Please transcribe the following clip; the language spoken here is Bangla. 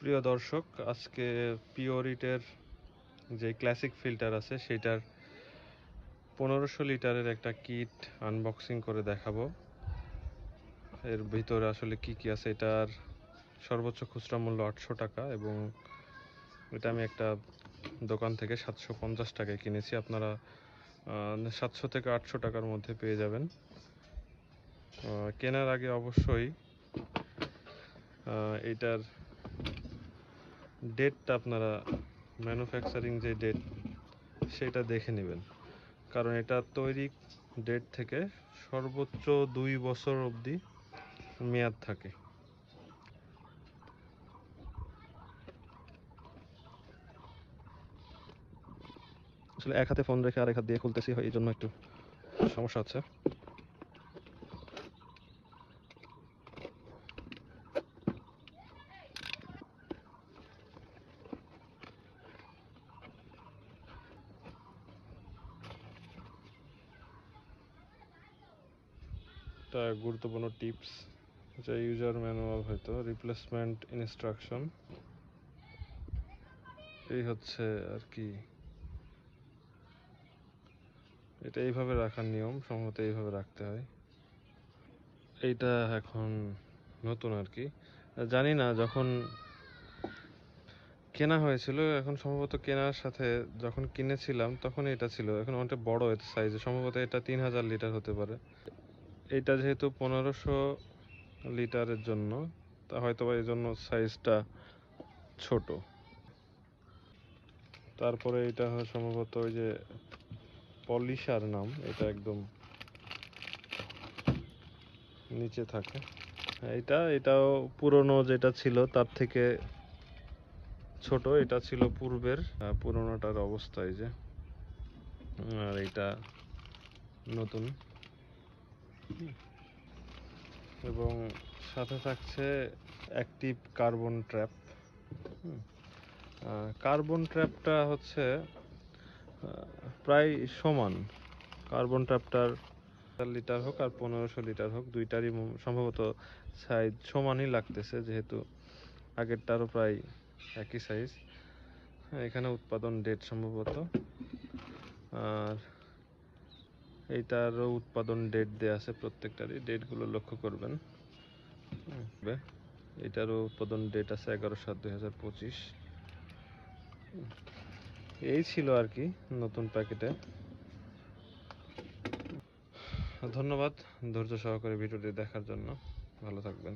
প্রিয় দর্শক, আজকে পিওরিটের যে ক্লাসিক ফিল্টার আছে সেটার 1500 লিটারের একটা কিট আনবক্সিং করে দেখাবো। এর ভিতরে আসলে কি কি আছে। এটার সর্বোচ্চ খুচরা মূল্য 800 টাকা এবং এটা আমি একটা দোকান থেকে 750 টাকায় কিনেছি। আপনারা 700 থেকে 800 টাকার মধ্যে পেয়ে যাবেন। কেনার আগে অবশ্যই এটার ডেটটা আপনারা ম্যানুফ্যাকচারিং যে ডেট সেটা দেখে নেবেন, কারণ এটা তৈরি ডেট থেকে সর্বোচ্চ 2 বছর অবধি মেয়াদ থাকে। আসলে এক হাতে ফোন রেখে আরেক হাত দিয়ে খুলতেছি, এই জন্য একটু সমস্যা হচ্ছে। একটা গুরুত্বপূর্ণ টিপস, যা ইউজার ম্যানুয়াল হয়তো রিপ্লেসমেন্ট ইনস্ট্রাকশন, এই হচ্ছে আর কি। এটা এইভাবে রাখার নিয়ম, সম্ভবত এইভাবে রাখতে হয়। এইটা এখন নতুন আর কি, জানি না যখন কেনা হয়েছিল, এখন সম্ভবত কেনার সাথে যখন কিনেছিলাম তখন এটা ছিল, এখন অনেকটা বড় সাইজে, সম্ভবত এটা 3000 লিটার হতে পারে। এটা যেহেতু 1500 লিটারের জন্য, তা হয়তো বা এই জন্য সাইজটা ছোট। তারপরে এটা সম্ভবত ওই যে পলিশার নাম, এটা একদম নিচে থাকে। এটাও পুরনো যেটা ছিল তার থেকে ছোট। এটা ছিল পূর্বের পুরনোটার অবস্থায় যে, আর এটা নতুন। এবং সাথে থাকছে অ্যাক্টিভ কার্বন ট্র্যাপ। কার্বন ট্র্যাপটা হচ্ছে প্রায় সমান। কার্বন ট্র্যাপটার লিটার হোক আর 1500 লিটার হোক, দুইটারই সম্ভবত সাইজ সমানই লাগতেছে, যেহেতু আগেরটারও প্রায় একই সাইজ। এখানে উৎপাদন ডেট সম্ভবত, আর এইটারও উৎপাদন ডেট দেওয়া আছে, প্রত্যেকটারই ডেটগুলো লক্ষ্য করবেন। এটারও উৎপাদন ডেট আছে 11/7/2025। এই ছিল আর কি নতুন প্যাকেটে। ধন্যবাদ ধৈর্য সহকারে ভিডিওটি দেখার জন্য। ভালো থাকবেন।